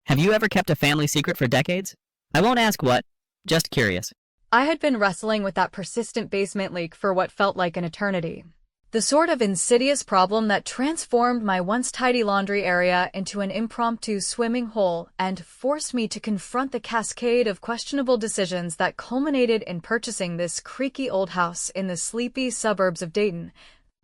Have you ever kept a family secret for decades? I won't ask what, just curious. I had been wrestling with that persistent basement leak for what felt like an eternity. The sort of insidious problem that transformed my once tidy laundry area into an impromptu swimming hole and forced me to confront the cascade of questionable decisions that culminated in purchasing this creaky old house in the sleepy suburbs of Dayton,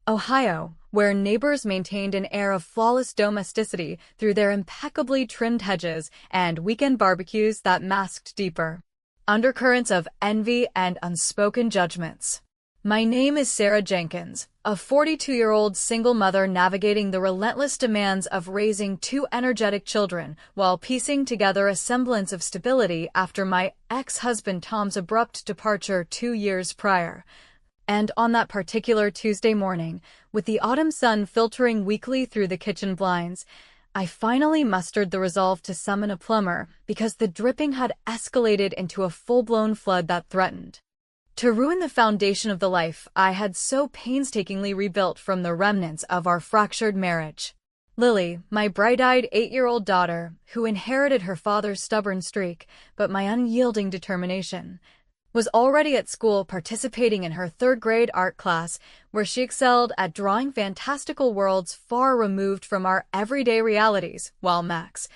Ohio, where neighbors maintained an air of flawless domesticity through their impeccably trimmed hedges and weekend barbecues that masked deeper undercurrents of envy and unspoken judgments. My name is Sarah Jenkins, a 42-year-old single mother navigating the relentless demands of raising two energetic children while piecing together a semblance of stability after my ex-husband Tom's abrupt departure 2 years prior. And on that particular Tuesday morning, with the autumn sun filtering weakly through the kitchen blinds, I finally mustered the resolve to summon a plumber because the dripping had escalated into a full-blown flood that threatened to ruin the foundation of the life I had so painstakingly rebuilt from the remnants of our fractured marriage. Lily, my bright-eyed 8-year-old daughter, who inherited her father's stubborn streak but my unyielding determination, was already at school participating in her third-grade art class, where she excelled at drawing fantastical worlds far removed from our everyday realities, while Max,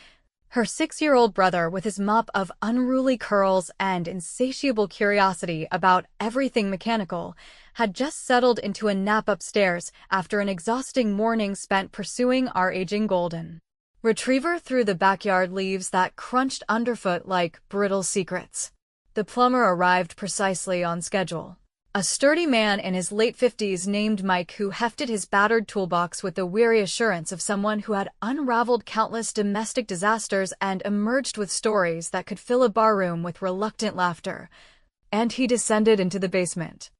her 6-year-old brother with his mop of unruly curls and insatiable curiosity about everything mechanical, had just settled into a nap upstairs after an exhausting morning spent pursuing our aging golden retriever through the backyard leaves that crunched underfoot like brittle secrets. The plumber arrived precisely on schedule. A sturdy man in his late 50s named Mike who hefted his battered toolbox with the weary assurance of someone who had unraveled countless domestic disasters and emerged with stories that could fill a barroom with reluctant laughter. And he descended into the basement.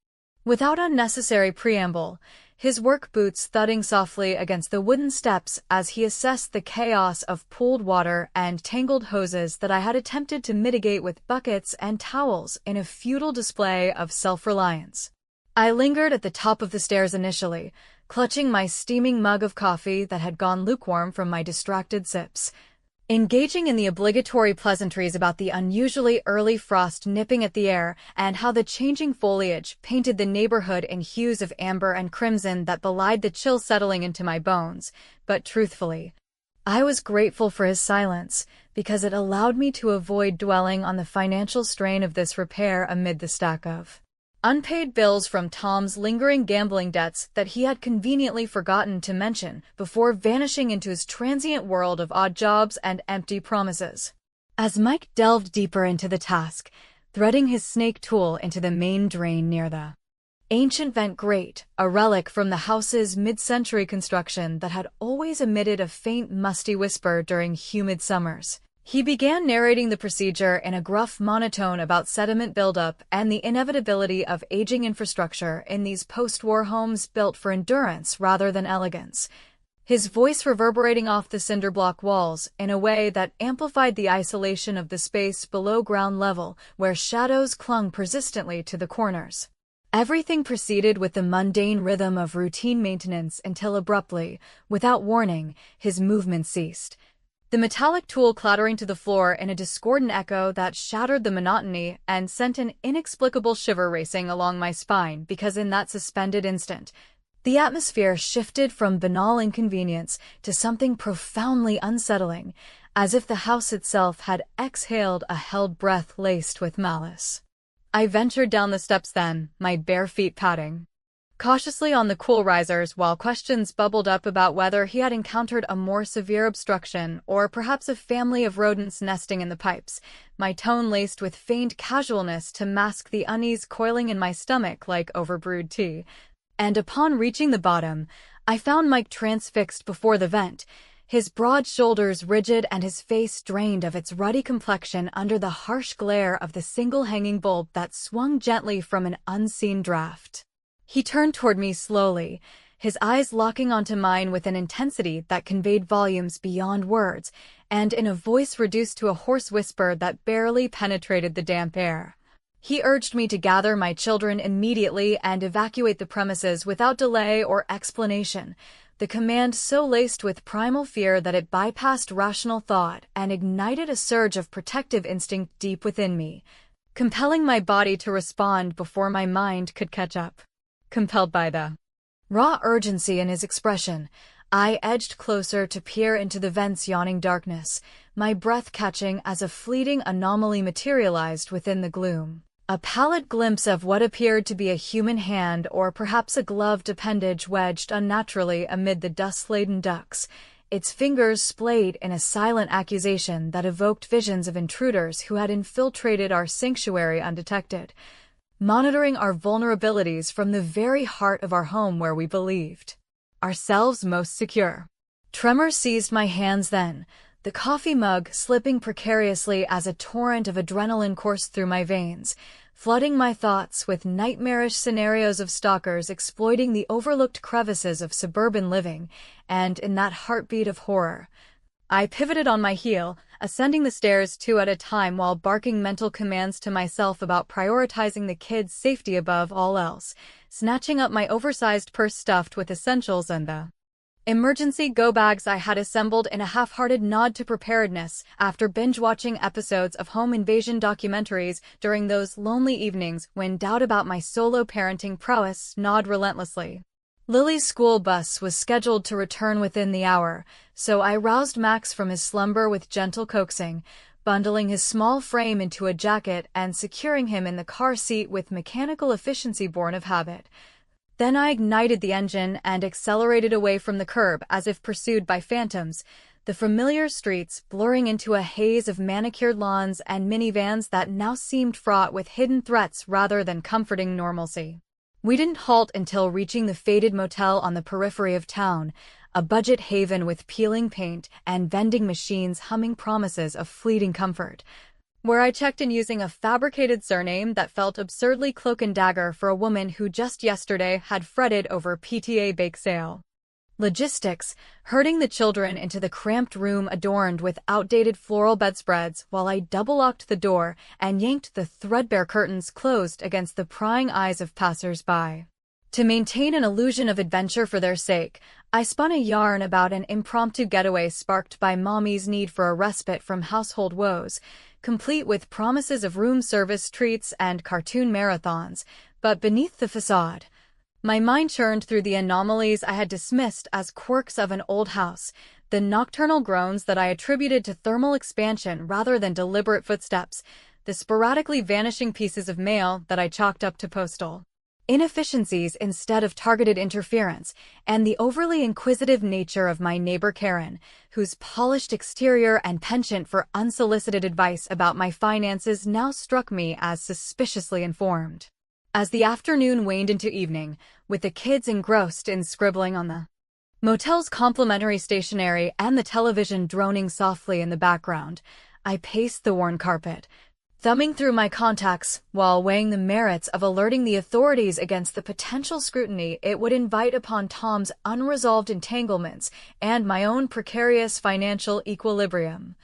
Without unnecessary preamble, his work boots thudding softly against the wooden steps as he assessed the chaos of pooled water and tangled hoses that I had attempted to mitigate with buckets and towels in a futile display of self-reliance. I lingered at the top of the stairs initially, clutching my steaming mug of coffee that had gone lukewarm from my distracted sips, engaging in the obligatory pleasantries about the unusually early frost nipping at the air and how the changing foliage painted the neighborhood in hues of amber and crimson that belied the chill settling into my bones. But truthfully, I was grateful for his silence because it allowed me to avoid dwelling on the financial strain of this repair amid the stack of unpaid bills from Tom's lingering gambling debts that he had conveniently forgotten to mention before vanishing into his transient world of odd jobs and empty promises. As Mike delved deeper into the task, threading his snake tool into the main drain near the ancient vent grate, a relic from the house's mid-century construction that had always emitted a faint musty whisper during humid summers, he began narrating the procedure in a gruff monotone about sediment buildup and the inevitability of aging infrastructure in these post-war homes built for endurance rather than elegance, his voice reverberating off the cinder block walls in a way that amplified the isolation of the space below ground level where shadows clung persistently to the corners. Everything proceeded with the mundane rhythm of routine maintenance until abruptly, without warning, his movement ceased, the metallic tool clattering to the floor in a discordant echo that shattered the monotony and sent an inexplicable shiver racing along my spine because in that suspended instant, the atmosphere shifted from banal inconvenience to something profoundly unsettling, as if the house itself had exhaled a held breath laced with malice. I ventured down the steps then, my bare feet padding cautiously on the cool risers while questions bubbled up about whether he had encountered a more severe obstruction or perhaps a family of rodents nesting in the pipes, my tone laced with feigned casualness to mask the unease coiling in my stomach like overbrewed tea. And upon reaching the bottom, I found Mike transfixed before the vent, his broad shoulders rigid and his face drained of its ruddy complexion under the harsh glare of the single hanging bulb that swung gently from an unseen draft. He turned toward me slowly, his eyes locking onto mine with an intensity that conveyed volumes beyond words, and in a voice reduced to a hoarse whisper that barely penetrated the damp air. He urged me to gather my children immediately and evacuate the premises without delay or explanation, the command so laced with primal fear that it bypassed rational thought and ignited a surge of protective instinct deep within me, compelling my body to respond before my mind could catch up. Compelled by the raw urgency in his expression, I edged closer to peer into the vent's yawning darkness, my breath catching as a fleeting anomaly materialized within the gloom. A pallid glimpse of what appeared to be a human hand or perhaps a gloved appendage wedged unnaturally amid the dust-laden ducts, its fingers splayed in a silent accusation that evoked visions of intruders who had infiltrated our sanctuary undetected, monitoring our vulnerabilities from the very heart of our home where we believed ourselves most secure. Tremor seized my hands then, the coffee mug slipping precariously as a torrent of adrenaline coursed through my veins, flooding my thoughts with nightmarish scenarios of stalkers exploiting the overlooked crevices of suburban living, and in that heartbeat of horror, I pivoted on my heel, ascending the stairs 2 at a time while barking mental commands to myself about prioritizing the kids' safety above all else, snatching up my oversized purse stuffed with essentials and the emergency go-bags I had assembled in a half-hearted nod to preparedness after binge-watching episodes of home invasion documentaries during those lonely evenings when doubt about my solo parenting prowess gnawed relentlessly. Lily's school bus was scheduled to return within the hour, so I roused Max from his slumber with gentle coaxing, bundling his small frame into a jacket and securing him in the car seat with mechanical efficiency born of habit. Then I ignited the engine and accelerated away from the curb as if pursued by phantoms, the familiar streets blurring into a haze of manicured lawns and minivans that now seemed fraught with hidden threats rather than comforting normalcy. We didn't halt until reaching the faded motel on the periphery of town, a budget haven with peeling paint and vending machines humming promises of fleeting comfort, where I checked in using a fabricated surname that felt absurdly cloak and dagger for a woman who just yesterday had fretted over PTA bake sale. Logistics, herding the children into the cramped room adorned with outdated floral bedspreads while I double-locked the door and yanked the threadbare curtains closed against the prying eyes of passers-by. To maintain an illusion of adventure for their sake, I spun a yarn about an impromptu getaway sparked by Mommy's need for a respite from household woes, complete with promises of room service treats and cartoon marathons, but beneath the facade, my mind churned through the anomalies I had dismissed as quirks of an old house, the nocturnal groans that I attributed to thermal expansion rather than deliberate footsteps, the sporadically vanishing pieces of mail that I chalked up to postal inefficiencies instead of targeted interference, and the overly inquisitive nature of my neighbor Karen, whose polished exterior and penchant for unsolicited advice about my finances now struck me as suspiciously informed. As the afternoon waned into evening, with the kids engrossed in scribbling on the motel's complimentary stationery and the television droning softly in the background, I paced the worn carpet, thumbing through my contacts while weighing the merits of alerting the authorities against the potential scrutiny it would invite upon Tom's unresolved entanglements and my own precarious financial equilibrium.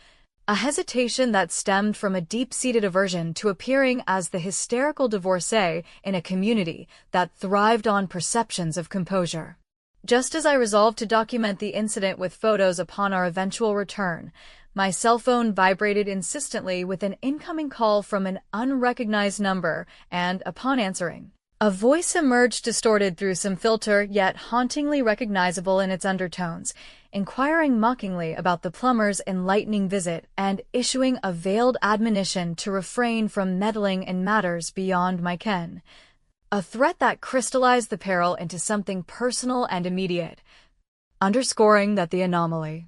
A hesitation that stemmed from a deep-seated aversion to appearing as the hysterical divorcee in a community that thrived on perceptions of composure. Just as I resolved to document the incident with photos upon our eventual return, my cell phone vibrated insistently with an incoming call from an unrecognized number, and, upon answering, a voice emerged distorted through some filter yet hauntingly recognizable in its undertones, inquiring mockingly about the plumber's enlightening visit and issuing a veiled admonition to refrain from meddling in matters beyond my ken. A threat that crystallized the peril into something personal and immediate, underscoring that the anomaly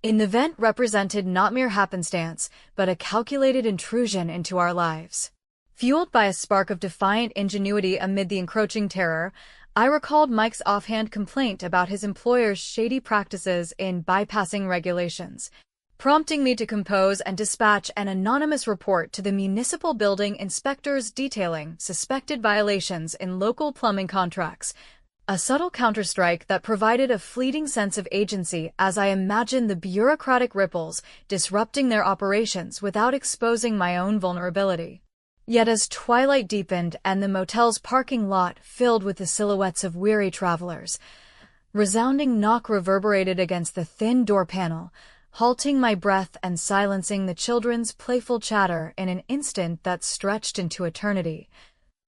in the vent represented not mere happenstance, but a calculated intrusion into our lives. Fueled by a spark of defiant ingenuity amid the encroaching terror, I recalled Mike's offhand complaint about his employer's shady practices in bypassing regulations, prompting me to compose and dispatch an anonymous report to the municipal building inspectors detailing suspected violations in local plumbing contracts, a subtle counterstrike that provided a fleeting sense of agency as I imagined the bureaucratic ripples disrupting their operations without exposing my own vulnerability. Yet as twilight deepened and the motel's parking lot filled with the silhouettes of weary travelers, Resounding knock reverberated against the thin door panel, halting my breath and silencing the children's playful chatter in an instant that stretched into eternity,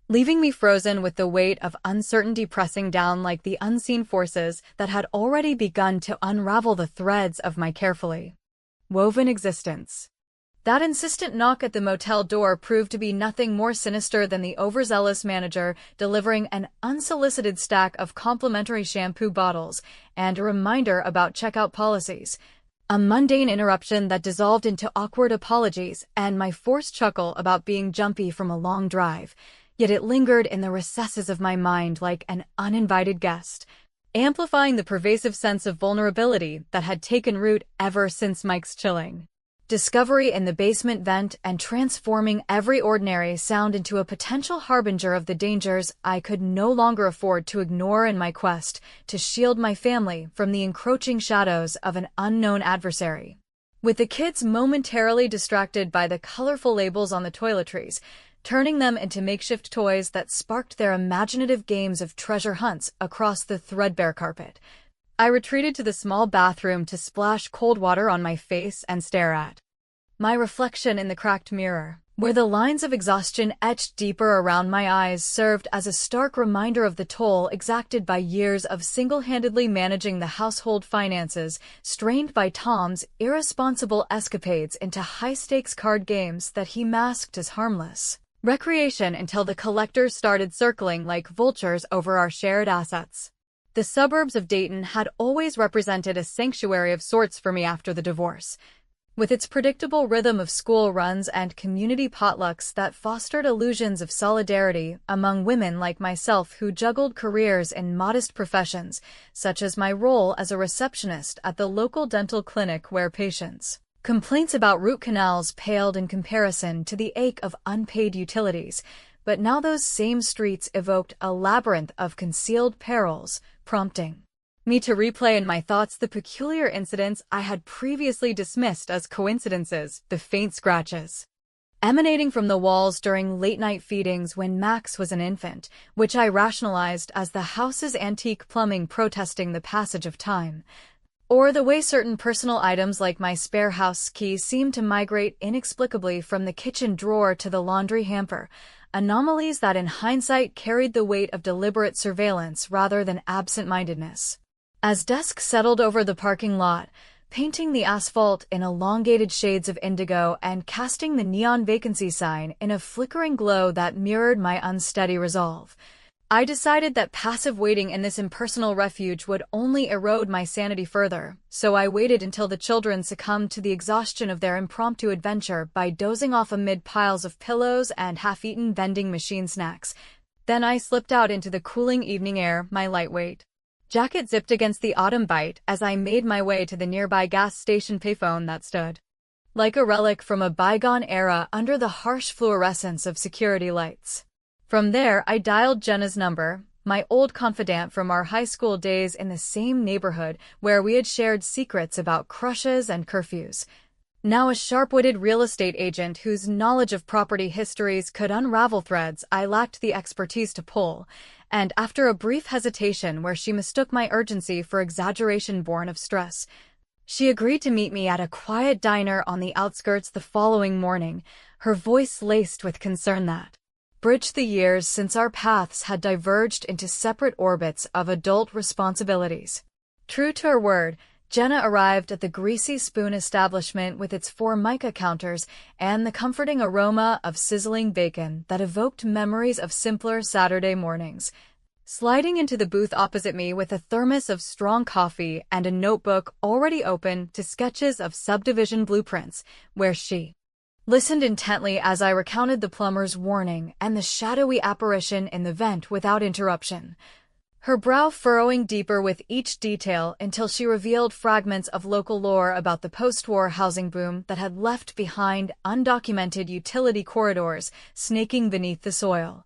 leaving me frozen with the weight of uncertainty pressing down like the unseen forces that had already begun to unravel the threads of my carefully woven existence. That insistent knock at the motel door proved to be nothing more sinister than the overzealous manager delivering an unsolicited stack of complimentary shampoo bottles and a reminder about checkout policies. A mundane interruption that dissolved into awkward apologies and my forced chuckle about being jumpy from a long drive, yet it lingered in the recesses of my mind like an uninvited guest, amplifying the pervasive sense of vulnerability that had taken root ever since Mike's chilling discovery in the basement vent and transforming every ordinary sound into a potential harbinger of the dangers I could no longer afford to ignore in my quest to shield my family from the encroaching shadows of an unknown adversary. With the kids momentarily distracted by the colorful labels on the toiletries, turning them into makeshift toys that sparked their imaginative games of treasure hunts across the threadbare carpet, I retreated to the small bathroom to splash cold water on my face and stare at my reflection in the cracked mirror, where the lines of exhaustion etched deeper around my eyes served as a stark reminder of the toll exacted by years of single-handedly managing the household finances, strained by Tom's irresponsible escapades into high-stakes card games that he masked as harmless recreation until the collectors started circling like vultures over our shared assets. The suburbs of Dayton had always represented a sanctuary of sorts for me after the divorce, with its predictable rhythm of school runs and community potlucks that fostered illusions of solidarity among women like myself who juggled careers in modest professions, such as my role as a receptionist at the local dental clinic where patients' complaints about root canals paled in comparison to the ache of unpaid utilities. But now those same streets evoked a labyrinth of concealed perils, prompting me to replay in my thoughts the peculiar incidents I had previously dismissed as coincidences, the faint scratches emanating from the walls during late-night feedings when Max was an infant, which I rationalized as the house's antique plumbing protesting the passage of time, or the way certain personal items like my spare house key seemed to migrate inexplicably from the kitchen drawer to the laundry hamper, anomalies that in hindsight carried the weight of deliberate surveillance rather than absent-mindedness. As dusk settled over the parking lot, painting the asphalt in elongated shades of indigo and casting the neon vacancy sign in a flickering glow that mirrored my unsteady resolve, I decided that passive waiting in this impersonal refuge would only erode my sanity further, so I waited until the children succumbed to the exhaustion of their impromptu adventure by dozing off amid piles of pillows and half-eaten vending machine snacks. Then I slipped out into the cooling evening air, my lightweight jacket zipped against the autumn bite as I made my way to the nearby gas station payphone that stood like a relic from a bygone era under the harsh fluorescence of security lights. From there, I dialed Jenna's number, my old confidant from our high school days in the same neighborhood where we had shared secrets about crushes and curfews. Now a sharp-witted real estate agent whose knowledge of property histories could unravel threads I lacked the expertise to pull, and after a brief hesitation where she mistook my urgency for exaggeration born of stress, she agreed to meet me at a quiet diner on the outskirts the following morning, her voice laced with concern that bridged the years since our paths had diverged into separate orbits of adult responsibilities. True to her word, Jenna arrived at the Greasy Spoon establishment with its 4 mica counters and the comforting aroma of sizzling bacon that evoked memories of simpler Saturday mornings. Sliding into the booth opposite me with a thermos of strong coffee and a notebook already open to sketches of subdivision blueprints, where she listened intently as I recounted the plumber's warning and the shadowy apparition in the vent without interruption, her brow furrowing deeper with each detail until she revealed fragments of local lore about the post-war housing boom that had left behind undocumented utility corridors snaking beneath the soil,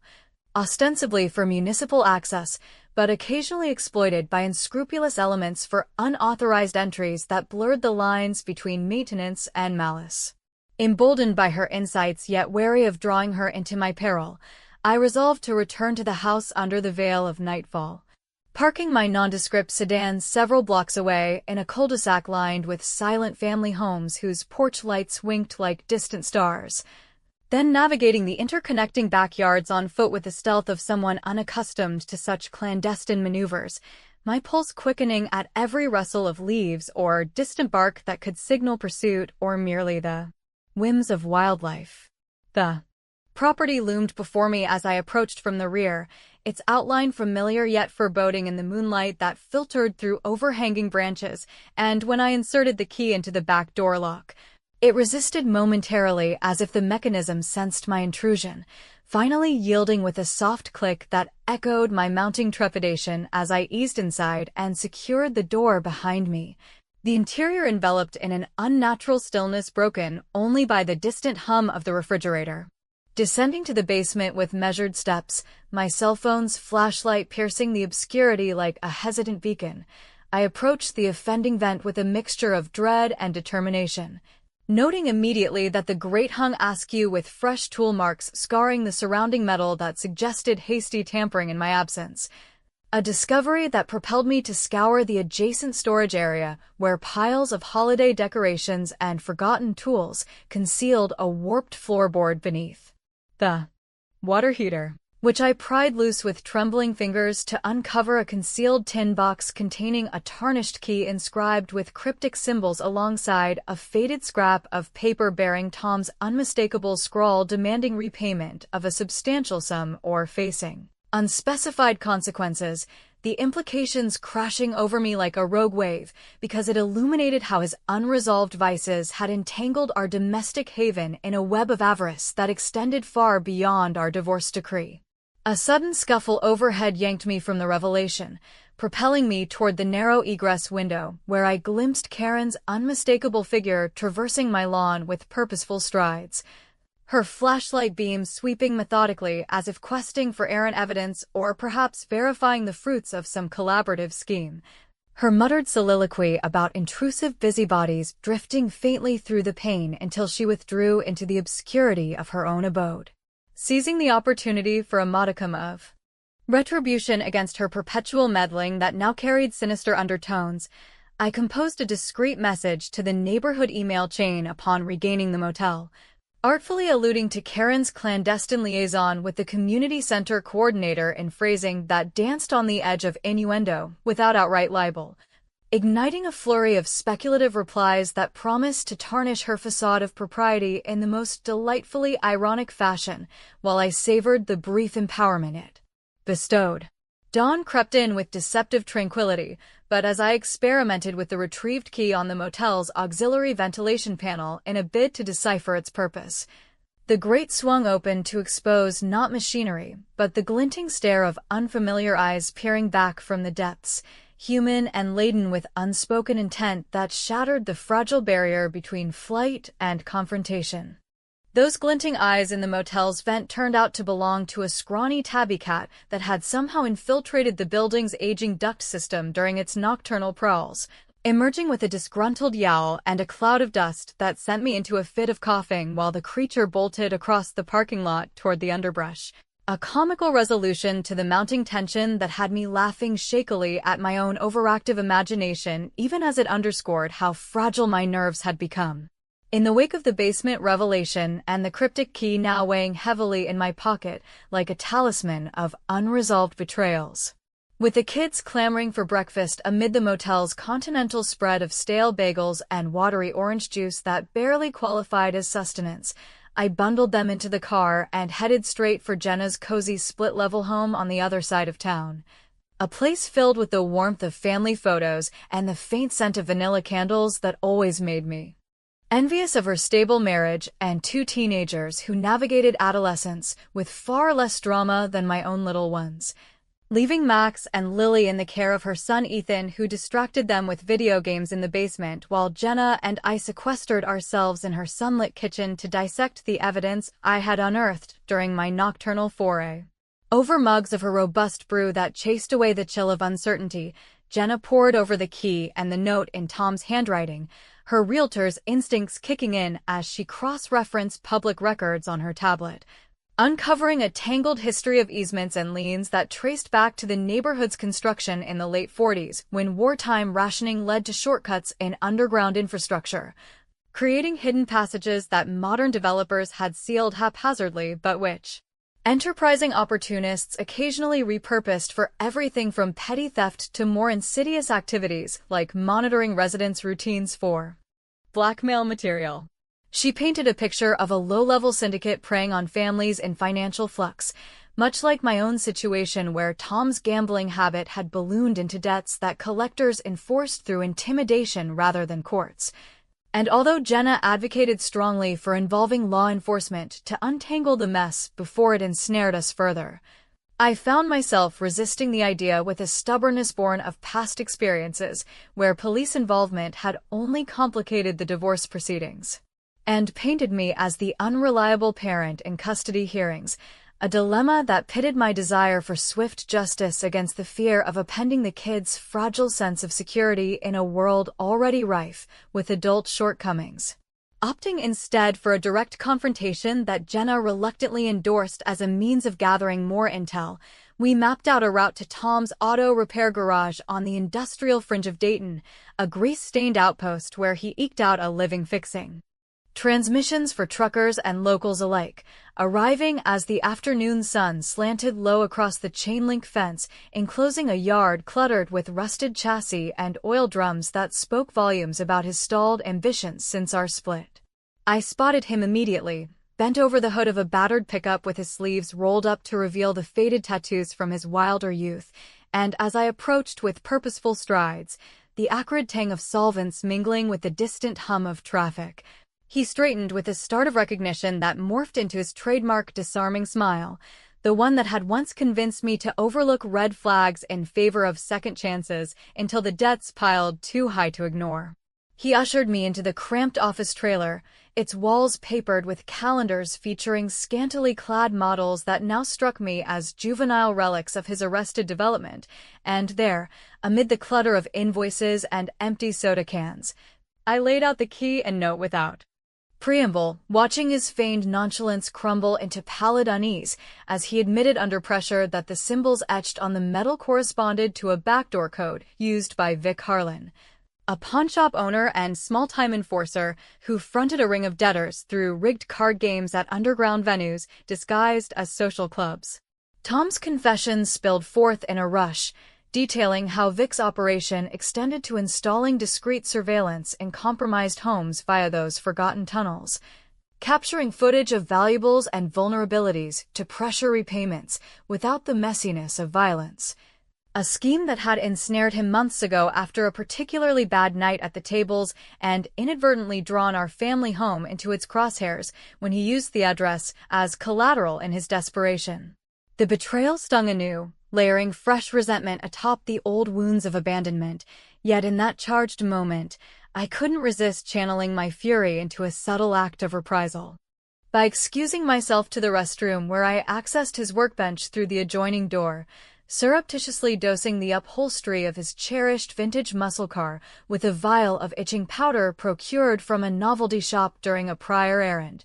ostensibly for municipal access, but occasionally exploited by unscrupulous elements for unauthorized entries that blurred the lines between maintenance and malice. Emboldened by her insights yet wary of drawing her into my peril, I resolved to return to the house under the veil of nightfall, parking my nondescript sedan several blocks away in a cul-de-sac lined with silent family homes whose porch lights winked like distant stars. Then navigating the interconnecting backyards on foot with the stealth of someone unaccustomed to such clandestine maneuvers, my pulse quickening at every rustle of leaves or distant bark that could signal pursuit or merely the whims of wildlife. The property loomed before me as I approached from the rear, its outline familiar yet foreboding in the moonlight that filtered through overhanging branches, and when I inserted the key into the back door lock, it resisted momentarily as if the mechanism sensed my intrusion, finally yielding with a soft click that echoed my mounting trepidation as I eased inside and secured the door behind me, the interior enveloped in an unnatural stillness broken only by the distant hum of the refrigerator. Descending to the basement with measured steps, my cell phone's flashlight piercing the obscurity like a hesitant beacon, I approached the offending vent with a mixture of dread and determination, noting immediately that the grate hung askew with fresh tool marks scarring the surrounding metal that suggested hasty tampering in my absence. A discovery that propelled me to scour the adjacent storage area where piles of holiday decorations and forgotten tools concealed a warped floorboard beneath the water heater, which I pried loose with trembling fingers to uncover a concealed tin box containing a tarnished key inscribed with cryptic symbols alongside a faded scrap of paper bearing Tom's unmistakable scrawl demanding repayment of a substantial sum or facing unspecified consequences, the implications crashing over me like a rogue wave because it illuminated how his unresolved vices had entangled our domestic haven in a web of avarice that extended far beyond our divorce decree. A sudden scuffle overhead yanked me from the revelation, propelling me toward the narrow egress window where I glimpsed Karen's unmistakable figure traversing my lawn with purposeful strides, her flashlight beam sweeping methodically as if questing for errant evidence or perhaps verifying the fruits of some collaborative scheme, her muttered soliloquy about intrusive busybodies drifting faintly through the pane until she withdrew into the obscurity of her own abode. Seizing the opportunity for a modicum of retribution against her perpetual meddling that now carried sinister undertones, I composed a discreet message to the neighborhood email chain upon regaining the motel, artfully alluding to Karen's clandestine liaison with the community center coordinator in phrasing that danced on the edge of innuendo without outright libel, igniting a flurry of speculative replies that promised to tarnish her facade of propriety in the most delightfully ironic fashion while I savored the brief empowerment it bestowed. Dawn crept in with deceptive tranquility, but as I experimented with the retrieved key on the motel's auxiliary ventilation panel in a bid to decipher its purpose, the grate swung open to expose not machinery, but the glinting stare of unfamiliar eyes peering back from the depths, human and laden with unspoken intent that shattered the fragile barrier between flight and confrontation. Those glinting eyes in the motel's vent turned out to belong to a scrawny tabby cat that had somehow infiltrated the building's aging duct system during its nocturnal prowls, emerging with a disgruntled yowl and a cloud of dust that sent me into a fit of coughing while the creature bolted across the parking lot toward the underbrush, a comical resolution to the mounting tension that had me laughing shakily at my own overactive imagination even as it underscored how fragile my nerves had become. In the wake of the basement revelation and the cryptic key now weighing heavily in my pocket like a talisman of unresolved betrayals, with the kids clamoring for breakfast amid the motel's continental spread of stale bagels and watery orange juice that barely qualified as sustenance, I bundled them into the car and headed straight for Jenna's cozy split-level home on the other side of town, a place filled with the warmth of family photos and the faint scent of vanilla candles that always made me envious of her stable marriage and two teenagers who navigated adolescence with far less drama than my own little ones, leaving Max and Lily in the care of her son Ethan, who distracted them with video games in the basement while Jenna and I sequestered ourselves in her sunlit kitchen to dissect the evidence I had unearthed during my nocturnal foray. Over mugs of her robust brew that chased away the chill of uncertainty, Jenna pored over the key and the note in Tom's handwriting, her realtor's instincts kicking in as she cross-referenced public records on her tablet. uncovering a tangled history of easements and liens that traced back to the neighborhood's construction in the late 40s, when wartime rationing led to shortcuts in underground infrastructure, creating hidden passages that modern developers had sealed haphazardly but which enterprising opportunists occasionally repurposed for everything from petty theft to more insidious activities like monitoring residents' routines for blackmail material. She painted a picture of a low-level syndicate preying on families in financial flux, much like my own situation where Tom's gambling habit had ballooned into debts that collectors enforced through intimidation rather than courts. And although Jenna advocated strongly for involving law enforcement to untangle the mess before it ensnared us further, I found myself resisting the idea with a stubbornness born of past experiences where police involvement had only complicated the divorce proceedings and painted me as the unreliable parent in custody hearings, a dilemma that pitted my desire for swift justice against the fear of upending the kids' fragile sense of security in a world already rife with adult shortcomings. Opting instead for a direct confrontation that Jenna reluctantly endorsed as a means of gathering more intel, we mapped out a route to Tom's auto repair garage on the industrial fringe of Dayton, a grease-stained outpost where he eked out a living fixing transmissions for truckers and locals alike, arriving as the afternoon sun slanted low across the chain-link fence, enclosing a yard cluttered with rusted chassis and oil drums that spoke volumes about his stalled ambitions since our split. I spotted him immediately, bent over the hood of a battered pickup with his sleeves rolled up to reveal the faded tattoos from his wilder youth, and as I approached with purposeful strides, the acrid tang of solvents mingling with the distant hum of traffic, he straightened with a start of recognition that morphed into his trademark disarming smile, the one that had once convinced me to overlook red flags in favor of second chances until the debts piled too high to ignore. He ushered me into the cramped office trailer, its walls papered with calendars featuring scantily clad models that now struck me as juvenile relics of his arrested development, and there, amid the clutter of invoices and empty soda cans, I laid out the key and note without preamble, watching his feigned nonchalance crumble into pallid unease as he admitted under pressure that the symbols etched on the metal corresponded to a backdoor code used by Vic Harlan, a pawnshop owner and small-time enforcer who fronted a ring of debtors through rigged card games at underground venues disguised as social clubs. Tom's confessions spilled forth in a rush, detailing how Vic's operation extended to installing discreet surveillance in compromised homes via those forgotten tunnels, capturing footage of valuables and vulnerabilities to pressure repayments without the messiness of violence. A scheme that had ensnared him months ago after a particularly bad night at the tables and inadvertently drawn our family home into its crosshairs when he used the address as collateral in his desperation. The betrayal stung anew, layering fresh resentment atop the old wounds of abandonment, yet in that charged moment, I couldn't resist channeling my fury into a subtle act of reprisal. By excusing myself to the restroom where I accessed his workbench through the adjoining door, surreptitiously dosing the upholstery of his cherished vintage muscle car with a vial of itching powder procured from a novelty shop during a prior errand,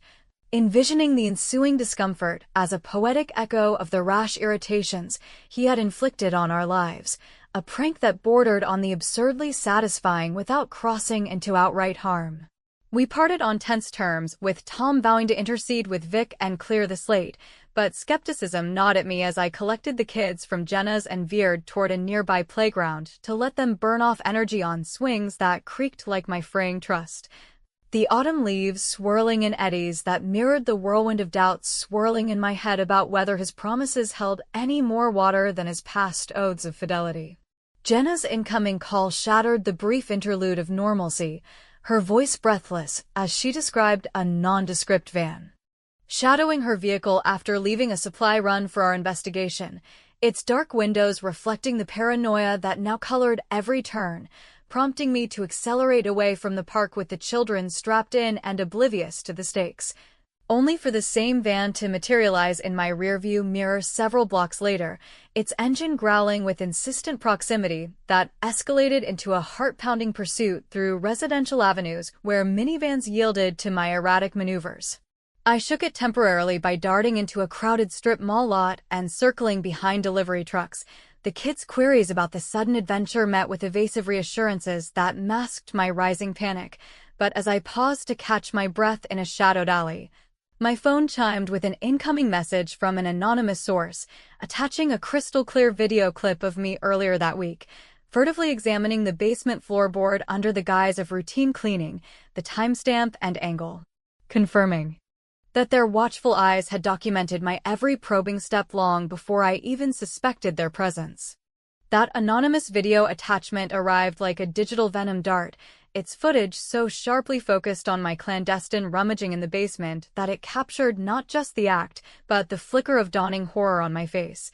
envisioning the ensuing discomfort as a poetic echo of the rash irritations he had inflicted on our lives, a prank that bordered on the absurdly satisfying without crossing into outright harm. We parted on tense terms, with Tom vowing to intercede with Vic and clear the slate, but skepticism gnawed at me as I collected the kids from Jenna's and veered toward a nearby playground to let them burn off energy on swings that creaked like my fraying trust, the autumn leaves swirling in eddies that mirrored the whirlwind of doubts swirling in my head about whether his promises held any more water than his past oaths of fidelity. Jenna's incoming call shattered the brief interlude of normalcy, her voice breathless as she described a nondescript van shadowing her vehicle after leaving a supply run for our investigation, its dark windows reflecting the paranoia that now colored every turn, prompting me to accelerate away from the park with the children strapped in and oblivious to the stakes, only for the same van to materialize in my rearview mirror several blocks later, its engine growling with insistent proximity that escalated into a heart-pounding pursuit through residential avenues where minivans yielded to my erratic maneuvers. I shook it temporarily by darting into a crowded strip mall lot and circling behind delivery trucks. The kids' queries about the sudden adventure met with evasive reassurances that masked my rising panic. But as I paused to catch my breath in a shadowed alley, my phone chimed with an incoming message from an anonymous source, attaching a crystal-clear video clip of me earlier that week, furtively examining the basement floorboard under the guise of routine cleaning, the timestamp and angle, confirming that their watchful eyes had documented my every probing step long before I even suspected their presence. That anonymous video attachment arrived like a digital venom dart, its footage so sharply focused on my clandestine rummaging in the basement that it captured not just the act, but the flicker of dawning horror on my face.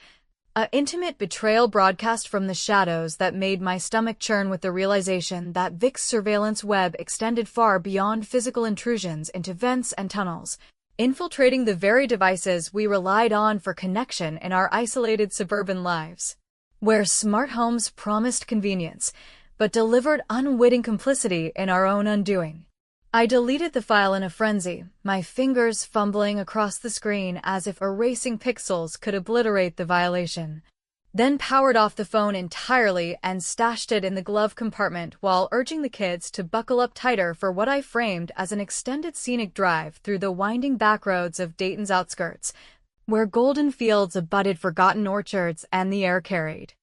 An intimate betrayal broadcast from the shadows that made my stomach churn with the realization that Vic's surveillance web extended far beyond physical intrusions into vents and tunnels, infiltrating the very devices we relied on for connection in our isolated suburban lives, where smart homes promised convenience, but delivered unwitting complicity in our own undoing. I deleted the file in a frenzy, my fingers fumbling across the screen as if erasing pixels could obliterate the violation. Then powered off the phone entirely and stashed it in the glove compartment while urging the kids to buckle up tighter for what I framed as an extended scenic drive through the winding backroads of Dayton's outskirts, where golden fields abutted forgotten orchards and the air carried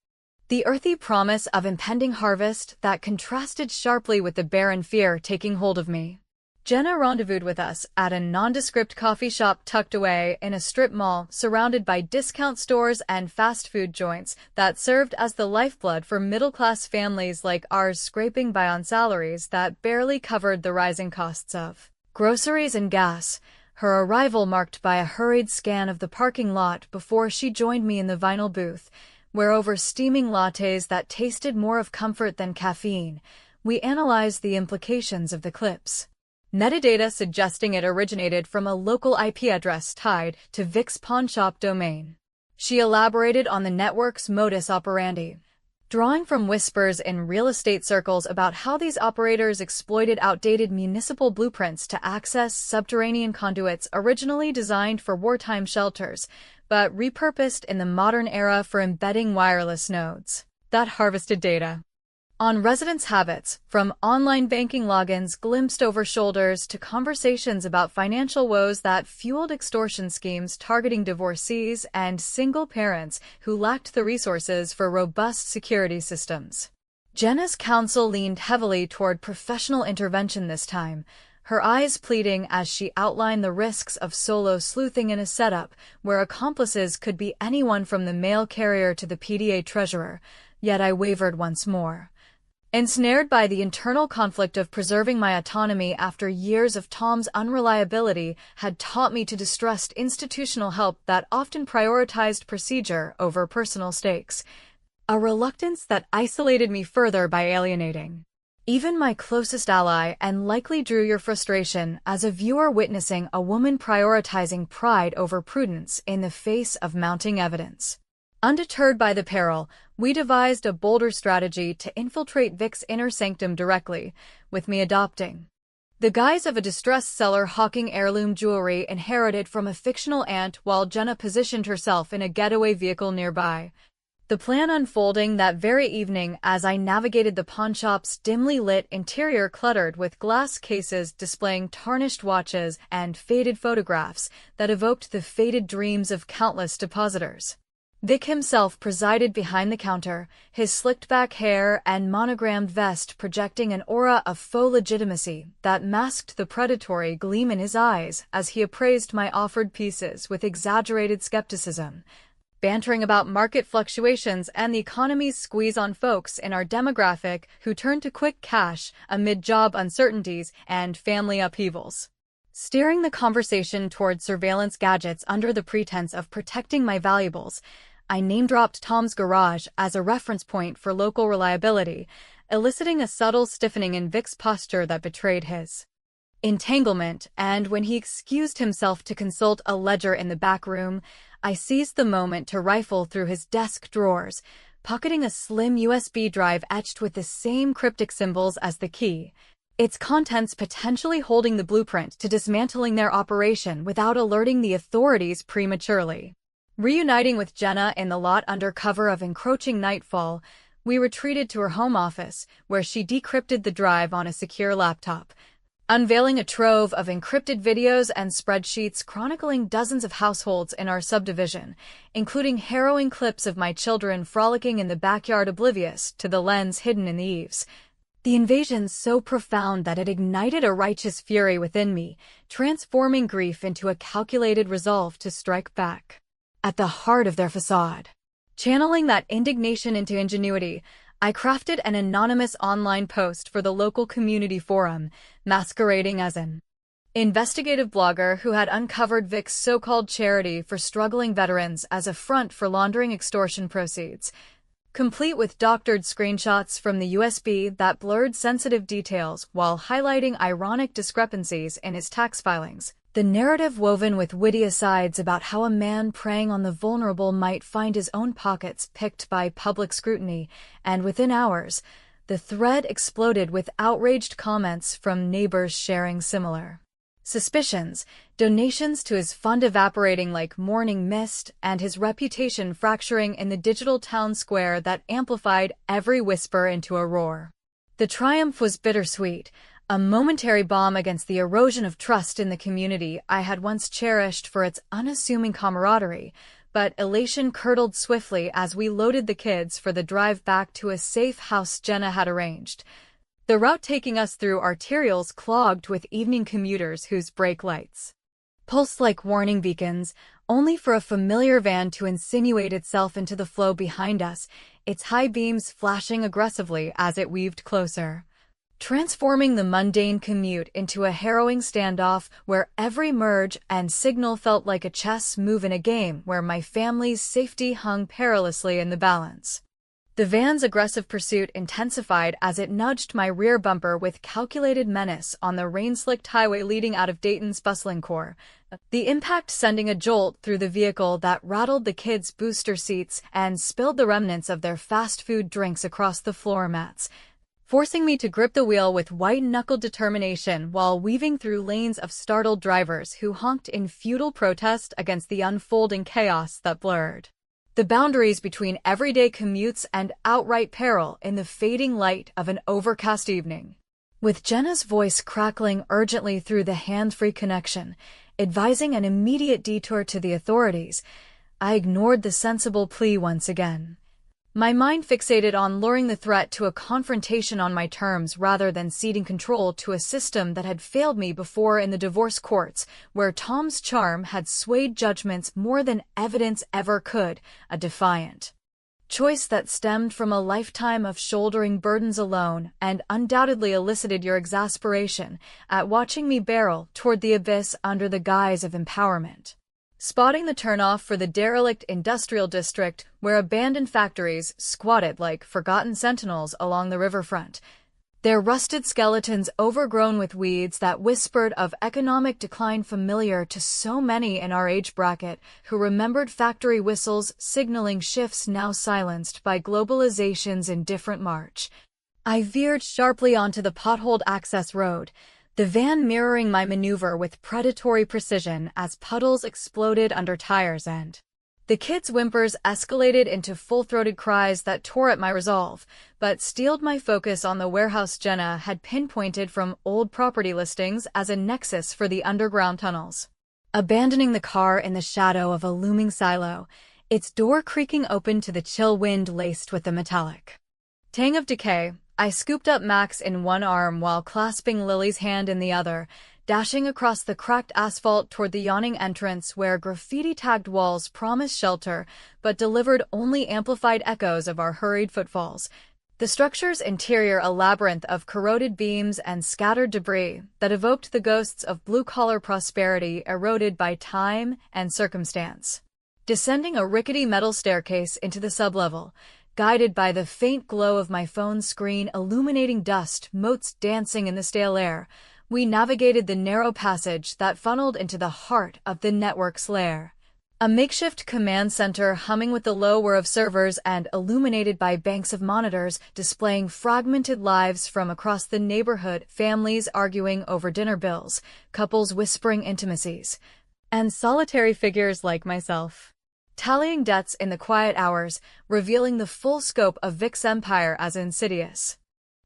the earthy promise of impending harvest that contrasted sharply with the barren fear taking hold of me. Jenna rendezvoused with us at a nondescript coffee shop tucked away in a strip mall surrounded by discount stores and fast food joints that served as the lifeblood for middle-class families like ours scraping by on salaries that barely covered the rising costs of groceries and gas. Her arrival marked by a hurried scan of the parking lot before she joined me in the vinyl booth, where over steaming lattes that tasted more of comfort than caffeine, we analyzed the implications of the clips. Metadata suggesting it originated from a local IP address tied to Vic's pawnshop domain. She elaborated on the network's modus operandi, drawing from whispers in real estate circles about how these operators exploited outdated municipal blueprints to access subterranean conduits originally designed for wartime shelters, but repurposed in the modern era for embedding wireless nodes that harvested data on residents' habits, from online banking logins glimpsed over shoulders to conversations about financial woes that fueled extortion schemes targeting divorcees and single parents who lacked the resources for robust security systems. Jenna's counsel leaned heavily toward professional intervention this time, her eyes pleading as she outlined the risks of solo sleuthing in a setup where accomplices could be anyone from the mail carrier to the PDA treasurer. Yet I wavered once more. Ensnared by the internal conflict of preserving my autonomy after years of Tom's unreliability had taught me to distrust institutional help that often prioritized procedure over personal stakes, a reluctance that isolated me further by alienating even my closest ally and likely drew your frustration as a viewer witnessing a woman prioritizing pride over prudence in the face of mounting evidence. Undeterred by the peril, we devised a bolder strategy to infiltrate Vic's inner sanctum directly, with me adopting the guise of a distressed seller hawking heirloom jewelry inherited from a fictional aunt while Jenna positioned herself in a getaway vehicle nearby. The plan unfolding that very evening as I navigated the pawnshop's dimly lit interior cluttered with glass cases displaying tarnished watches and faded photographs that evoked the faded dreams of countless depositors. Vic himself presided behind the counter, his slicked-back hair and monogrammed vest projecting an aura of faux legitimacy that masked the predatory gleam in his eyes as he appraised my offered pieces with exaggerated skepticism, bantering about market fluctuations and the economy's squeeze on folks in our demographic who turn to quick cash amid job uncertainties and family upheavals. Steering the conversation toward surveillance gadgets under the pretense of protecting my valuables, I name-dropped Tom's garage as a reference point for local reliability, eliciting a subtle stiffening in Vic's posture that betrayed his entanglement, and when he excused himself to consult a ledger in the back room, I seized the moment to rifle through his desk drawers, pocketing a slim USB drive etched with the same cryptic symbols as the key. its contents potentially holding the blueprint to dismantling their operation without alerting the authorities prematurely. Reuniting with Jenna in the lot under cover of encroaching nightfall, we retreated to her home office, where she decrypted the drive on a secure laptop, unveiling a trove of encrypted videos and spreadsheets chronicling dozens of households in our subdivision, including harrowing clips of my children frolicking in the backyard oblivious to the lens hidden in the eaves. The invasion so profound that it ignited a righteous fury within me, transforming grief into a calculated resolve to strike back. At the heart of their facade, channeling that indignation into ingenuity, I crafted an anonymous online post for the local community forum, masquerading as an investigative blogger who had uncovered Vic's so-called charity for struggling veterans as a front for laundering extortion proceeds, complete with doctored screenshots from the USB that blurred sensitive details while highlighting ironic discrepancies in his tax filings. The narrative woven with witty asides about how a man preying on the vulnerable might find his own pockets picked by public scrutiny, and within hours, the thread exploded with outraged comments from neighbors sharing similar suspicions, donations to his fund evaporating like morning mist, and his reputation fracturing in the digital town square that amplified every whisper into a roar. The triumph was bittersweet, a momentary balm against the erosion of trust in the community I had once cherished for its unassuming camaraderie, but elation curdled swiftly as we loaded the kids for the drive back to a safe house Jenna had arranged, the route taking us through arterials clogged with evening commuters whose brake lights pulsed like warning beacons, only for a familiar van to insinuate itself into the flow behind us, its high beams flashing aggressively as it weaved closer, transforming the mundane commute into a harrowing standoff where every merge and signal felt like a chess move in a game where my family's safety hung perilously in the balance. The van's aggressive pursuit intensified as it nudged my rear bumper with calculated menace on the rain-slicked highway leading out of Dayton's bustling core, the impact sending a jolt through the vehicle that rattled the kids' booster seats and spilled the remnants of their fast food drinks across the floor mats, forcing me to grip the wheel with white-knuckled determination while weaving through lanes of startled drivers who honked in futile protest against the unfolding chaos that blurred the boundaries between everyday commutes and outright peril in the fading light of an overcast evening. With Jenna's voice crackling urgently through the hand-free connection, advising an immediate detour to the authorities, I ignored the sensible plea once again. My mind fixated on luring the threat to a confrontation on my terms rather than ceding control to a system that had failed me before in the divorce courts, where Tom's charm had swayed judgments more than evidence ever could, a defiant choice that stemmed from a lifetime of shouldering burdens alone and undoubtedly elicited your exasperation at watching me barrel toward the abyss under the guise of empowerment. Spotting the turnoff for the derelict industrial district where abandoned factories squatted like forgotten sentinels along the riverfront, their rusted skeletons overgrown with weeds that whispered of economic decline familiar to so many in our age bracket who remembered factory whistles signaling shifts now silenced by globalization's indifferent march. I veered sharply onto the potholed access road, the van mirroring my maneuver with predatory precision as puddles exploded under tires and the kids' whimpers escalated into full-throated cries that tore at my resolve, but steeled my focus on the warehouse Jenna had pinpointed from old property listings as a nexus for the underground tunnels. Abandoning the car in the shadow of a looming silo, its door creaking open to the chill wind laced with the metallic tang of decay, I scooped up Max in one arm while clasping Lily's hand in the other, dashing across the cracked asphalt toward the yawning entrance where graffiti-tagged walls promised shelter but delivered only amplified echoes of our hurried footfalls. The structure's interior a labyrinth of corroded beams and scattered debris that evoked the ghosts of blue-collar prosperity eroded by time and circumstance. Descending a rickety metal staircase into the sublevel, guided by the faint glow of my phone's screen illuminating dust motes dancing in the stale air, we navigated the narrow passage that funneled into the heart of the network's lair. A makeshift command center humming with the low whir of servers and illuminated by banks of monitors displaying fragmented lives from across the neighborhood, families arguing over dinner bills, couples whispering intimacies, and solitary figures like myself, tallying deaths in the quiet hours, revealing the full scope of Vic's empire as insidious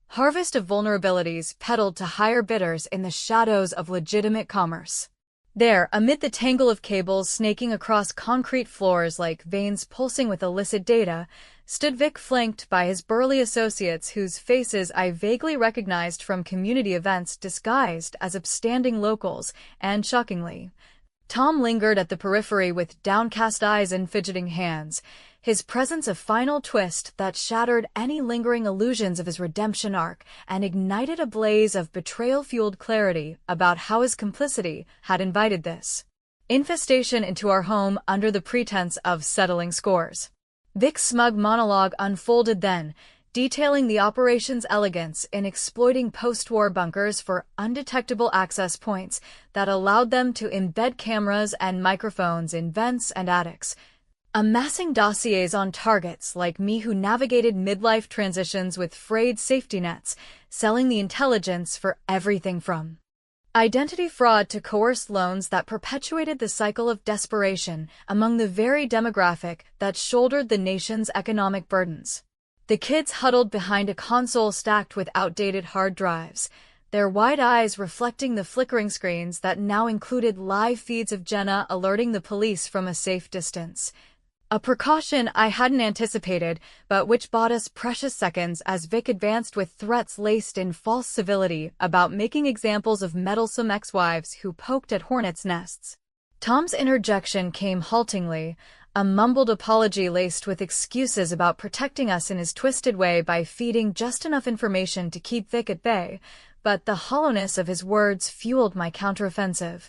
harvest of vulnerabilities peddled to higher bidders in the shadows of legitimate commerce. There, amid the tangle of cables snaking across concrete floors like veins pulsing with illicit data, stood Vic, flanked by his burly associates whose faces I vaguely recognized from community events disguised as upstanding locals, and shockingly, Tom lingered at the periphery with downcast eyes and fidgeting hands, his presence a final twist that shattered any lingering illusions of his redemption arc and ignited a blaze of betrayal-fueled clarity about how his complicity had invited this infestation into our home under the pretense of settling scores. Vic's smug monologue unfolded then, detailing the operation's elegance in exploiting post-war bunkers for undetectable access points that allowed them to embed cameras and microphones in vents and attics, amassing dossiers on targets like me who navigated midlife transitions with frayed safety nets, selling the intelligence for everything from identity fraud to coerced loans that perpetuated the cycle of desperation among the very demographic that shouldered the nation's economic burdens. The kids huddled behind a console stacked with outdated hard drives, their wide eyes reflecting the flickering screens that now included live feeds of Jenna alerting the police from a safe distance. A precaution I hadn't anticipated, but which bought us precious seconds as Vic advanced with threats laced in false civility about making examples of meddlesome ex-wives who poked at hornets' nests. Tom's interjection came haltingly, a mumbled apology laced with excuses about protecting us in his twisted way by feeding just enough information to keep Vic at bay, but the hollowness of his words fueled my counteroffensive.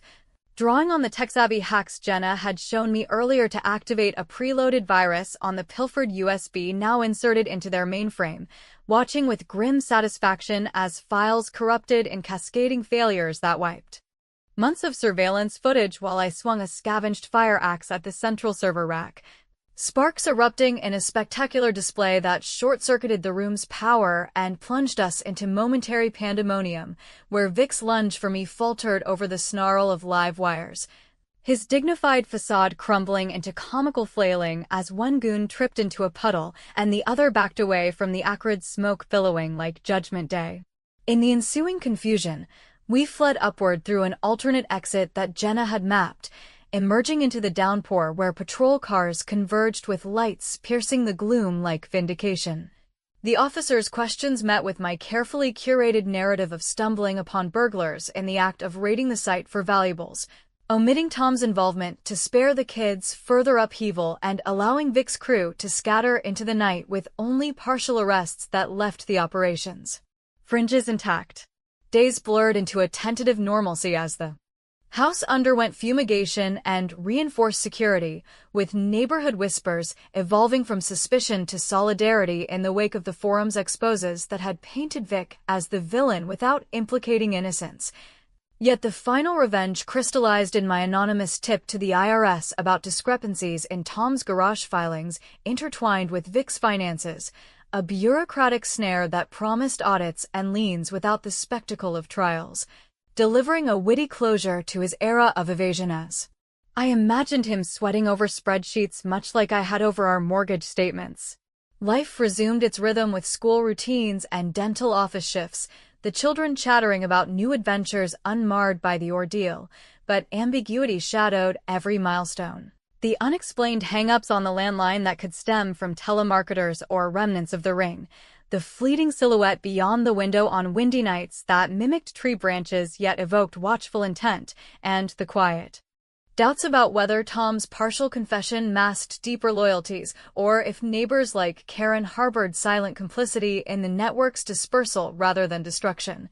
Drawing on the tech-savvy hacks Jenna had shown me earlier to activate a preloaded virus on the pilfered USB now inserted into their mainframe, watching with grim satisfaction as files corrupted in cascading failures that wiped months of surveillance footage while I swung a scavenged fire axe at the central server rack, sparks erupting in a spectacular display that short-circuited the room's power and plunged us into momentary pandemonium, where Vic's lunge for me faltered over the snarl of live wires, his dignified facade crumbling into comical flailing as one goon tripped into a puddle and the other backed away from the acrid smoke billowing like Judgment Day. In the ensuing confusion, we fled upward through an alternate exit that Jenna had mapped, emerging into the downpour where patrol cars converged with lights piercing the gloom like vindication. The officer's questions met with my carefully curated narrative of stumbling upon burglars in the act of raiding the site for valuables, omitting Tom's involvement to spare the kids further upheaval and allowing Vic's crew to scatter into the night with only partial arrests that left the operations fringes intact. Days blurred into a tentative normalcy as the house underwent fumigation and reinforced security, with neighborhood whispers evolving from suspicion to solidarity in the wake of the forum's exposes that had painted Vic as the villain without implicating innocence. Yet the final revenge crystallized in my anonymous tip to the IRS about discrepancies in Tom's garage filings intertwined with Vic's finances, a bureaucratic snare that promised audits and liens without the spectacle of trials, delivering a witty closure to his era of evasion as I imagined him sweating over spreadsheets much like I had over our mortgage statements. Life resumed its rhythm with school routines and dental office shifts, the children chattering about new adventures unmarred by the ordeal, but ambiguity shadowed every milestone. The unexplained hang-ups on the landline that could stem from telemarketers or remnants of the ring, the fleeting silhouette beyond the window on windy nights that mimicked tree branches yet evoked watchful intent, and the quiet doubts about whether Tom's partial confession masked deeper loyalties, or if neighbors like Karen harbored silent complicity in the network's dispersal rather than destruction,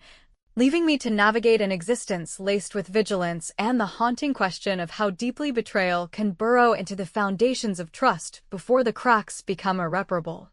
leaving me to navigate an existence laced with vigilance and the haunting question of how deeply betrayal can burrow into the foundations of trust before the cracks become irreparable.